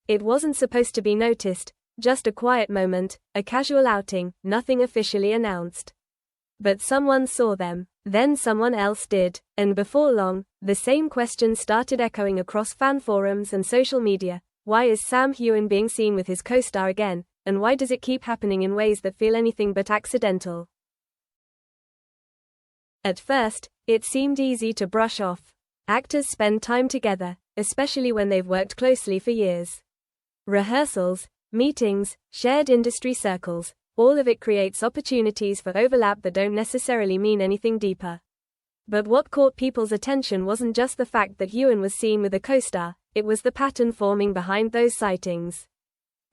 It wasn't supposed to be noticed, just a quiet moment, a casual outing, nothing officially announced. But someone saw them. Then someone else did, and before long, the same questions started echoing across fan forums and social media. Why is Sam Heughan being seen with his co-star again, and why does it keep happening in ways that feel anything but accidental? At first, it seemed easy to brush off. Actors spend time together, especially when they've worked closely for years. Rehearsals, meetings, shared industry circles, all of it creates opportunities for overlap that don't necessarily mean anything deeper. But what caught people's attention wasn't just the fact that Heughan was seen with a co-star, it was the pattern forming behind those sightings.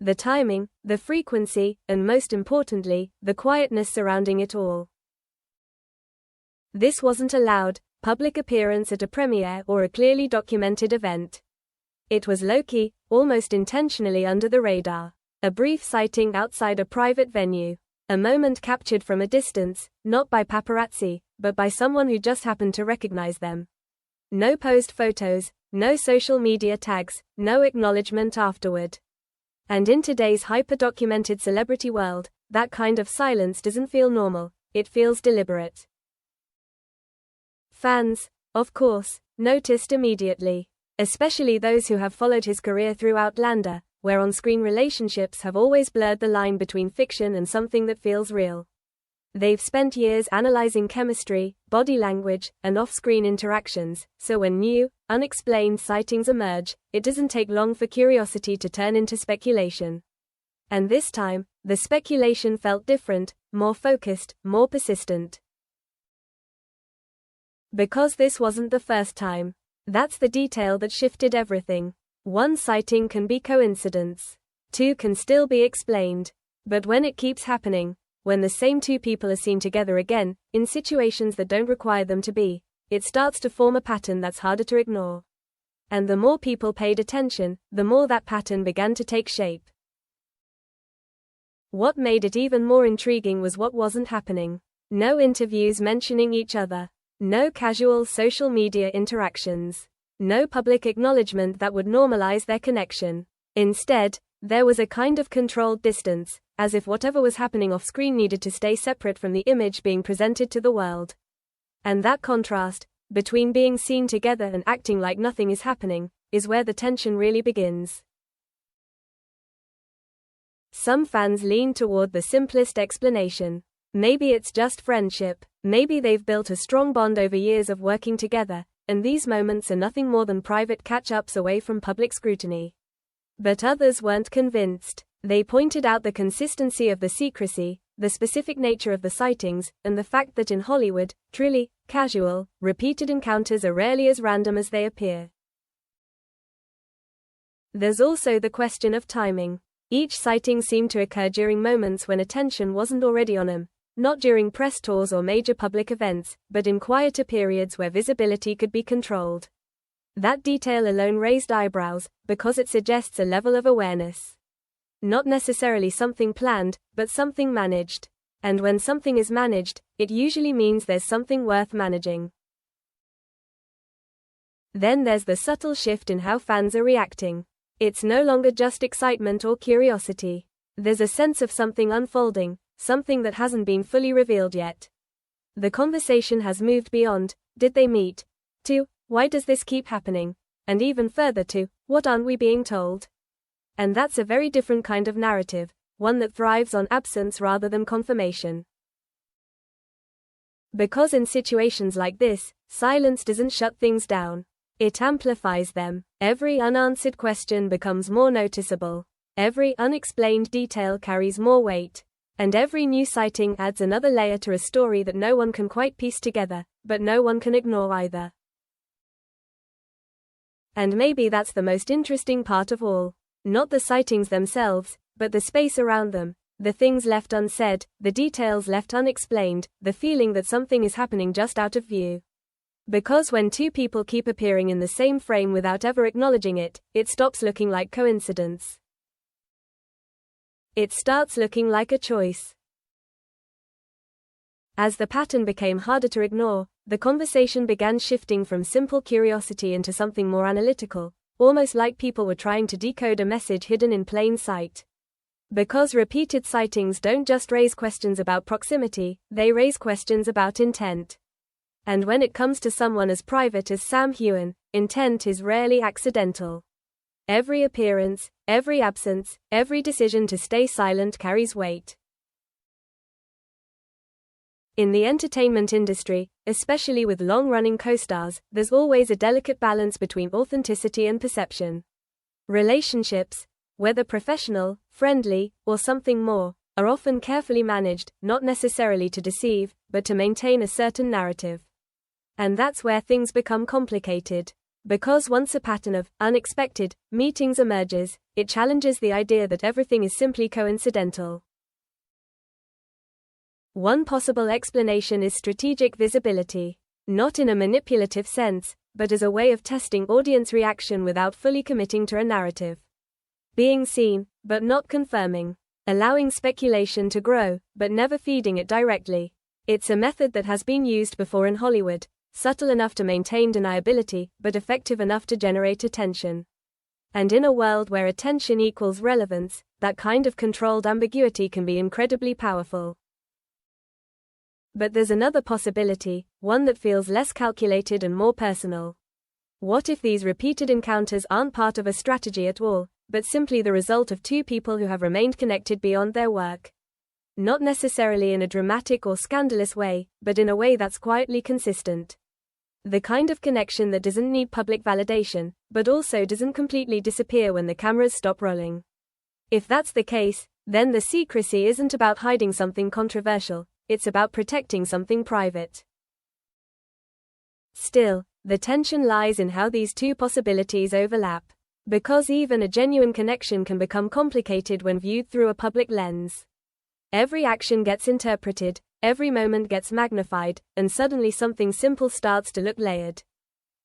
The timing, the frequency, and most importantly, the quietness surrounding it all. This wasn't a loud, public appearance at a premiere or a clearly documented event. It was low-key, almost intentionally under the radar. A brief sighting outside a private venue. A moment captured from a distance, not by paparazzi, but by someone who just happened to recognize them. No posed photos, no social media tags, no acknowledgement afterward. And in today's hyper-documented celebrity world, that kind of silence doesn't feel normal, it feels deliberate. Fans, of course, noticed immediately. Especially those who have followed his career through Outlander, where on-screen relationships have always blurred the line between fiction and something that feels real. They've spent years analyzing chemistry, body language, and off-screen interactions, so when new, unexplained sightings emerge, it doesn't take long for curiosity to turn into speculation. And this time, the speculation felt different, more focused, more persistent. Because this wasn't the first time. That's the detail that shifted everything. One sighting can be coincidence. Two can still be explained. But when it keeps happening, when the same two people are seen together again, in situations that don't require them to be, it starts to form a pattern that's harder to ignore. And the more people paid attention, the more that pattern began to take shape. What made it even more intriguing was what wasn't happening. No interviews mentioning each other. No casual social media interactions. No public acknowledgement that would normalize their connection. Instead, there was a kind of controlled distance, as if whatever was happening off-screen needed to stay separate from the image being presented to the world. And that contrast, between being seen together and acting like nothing is happening, is where the tension really begins. Some fans lean toward the simplest explanation. Maybe it's just friendship. Maybe they've built a strong bond over years of working together, and these moments are nothing more than private catch-ups away from public scrutiny. But others weren't convinced. They pointed out the consistency of the secrecy, the specific nature of the sightings, and the fact that in Hollywood, truly casual, repeated encounters are rarely as random as they appear. There's also the question of timing. Each sighting seemed to occur during moments when attention wasn't already on him. Not during press tours or major public events, but in quieter periods where visibility could be controlled. That detail alone raised eyebrows, because it suggests a level of awareness. Not necessarily something planned, but something managed. And when something is managed, it usually means there's something worth managing. Then there's the subtle shift in how fans are reacting. It's no longer just excitement or curiosity. There's a sense of something unfolding, something that hasn't been fully revealed yet. The conversation has moved beyond, did they meet? To, why does this keep happening? And even further to, what aren't we being told? And that's a very different kind of narrative, one that thrives on absence rather than confirmation. Because in situations like this, silence doesn't shut things down. It amplifies them. Every unanswered question becomes more noticeable. Every unexplained detail carries more weight. And every new sighting adds another layer to a story that no one can quite piece together, but no one can ignore either. And maybe that's the most interesting part of all. Not the sightings themselves, but the space around them, the things left unsaid, the details left unexplained, the feeling that something is happening just out of view. Because when two people keep appearing in the same frame without ever acknowledging it, it stops looking like coincidence. It starts looking like a choice. As the pattern became harder to ignore, the conversation began shifting from simple curiosity into something more analytical, almost like people were trying to decode a message hidden in plain sight. Because repeated sightings don't just raise questions about proximity, they raise questions about intent. And when it comes to someone as private as Sam Heughan, intent is rarely accidental. Every appearance, every absence, every decision to stay silent carries weight. In the entertainment industry, especially with long-running co-stars, there's always a delicate balance between authenticity and perception. Relationships, whether professional, friendly, or something more, are often carefully managed, not necessarily to deceive, but to maintain a certain narrative. And that's where things become complicated. Because once a pattern of unexpected meetings emerges, it challenges the idea that everything is simply coincidental. One possible explanation is strategic visibility. Not in a manipulative sense, but as a way of testing audience reaction without fully committing to a narrative. Being seen, but not confirming. Allowing speculation to grow, but never feeding it directly. It's a method that has been used before in Hollywood. Subtle enough to maintain deniability, but effective enough to generate attention. And in a world where attention equals relevance, that kind of controlled ambiguity can be incredibly powerful. But there's another possibility, one that feels less calculated and more personal. What if these repeated encounters aren't part of a strategy at all, but simply the result of two people who have remained connected beyond their work? Not necessarily in a dramatic or scandalous way, but in a way that's quietly consistent. The kind of connection that doesn't need public validation, but also doesn't completely disappear when the cameras stop rolling. If that's the case, then the secrecy isn't about hiding something controversial, it's about protecting something private. Still, the tension lies in how these two possibilities overlap. Because even a genuine connection can become complicated when viewed through a public lens. Every action gets interpreted, every moment gets magnified, and suddenly something simple starts to look layered.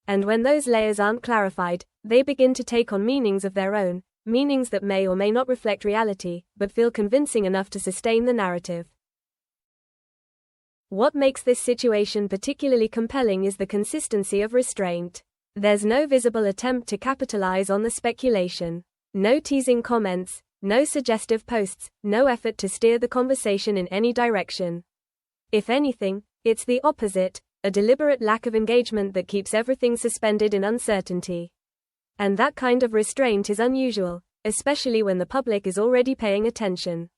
And when those layers aren't clarified, they begin to take on meanings of their own, meanings that may or may not reflect reality, but feel convincing enough to sustain the narrative. What makes this situation particularly compelling is the consistency of restraint. There's no visible attempt to capitalize on the speculation. No teasing comments, no suggestive posts, no effort to steer the conversation in any direction. If anything, it's the opposite, a deliberate lack of engagement that keeps everything suspended in uncertainty. And that kind of restraint is unusual, especially when the public is already paying attention.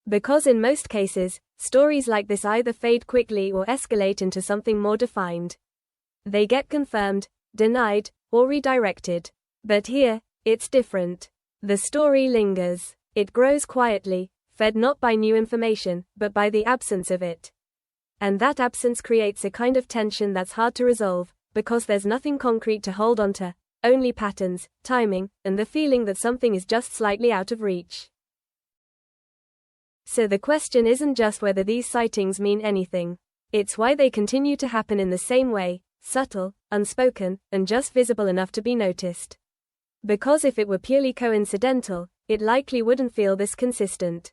Because in most cases, stories like this either fade quickly or escalate into something more defined. They get confirmed, denied, or redirected. But here, it's different. The story lingers. It grows quietly, fed not by new information, but by the absence of it. And that absence creates a kind of tension that's hard to resolve, because there's nothing concrete to hold onto, only patterns, timing, and the feeling that something is just slightly out of reach. So the question isn't just whether these sightings mean anything. It's why they continue to happen in the same way, subtle, unspoken, and just visible enough to be noticed. Because if it were purely coincidental, it likely wouldn't feel this consistent.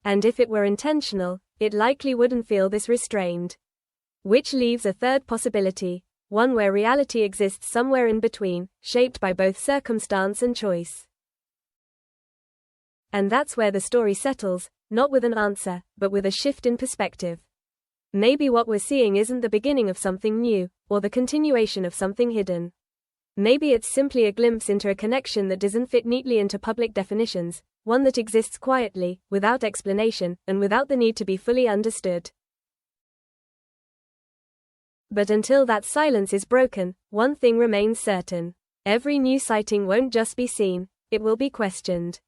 And if it were intentional, it likely wouldn't feel this restrained. Which leaves a third possibility, one where reality exists somewhere in between, shaped by both circumstance and choice. And that's where the story settles, not with an answer, but with a shift in perspective. Maybe what we're seeing isn't the beginning of something new, or the continuation of something hidden. Maybe it's simply a glimpse into a connection that doesn't fit neatly into public definitions, one that exists quietly, without explanation, and without the need to be fully understood. But until that silence is broken, one thing remains certain. Every new sighting won't just be seen, it will be questioned.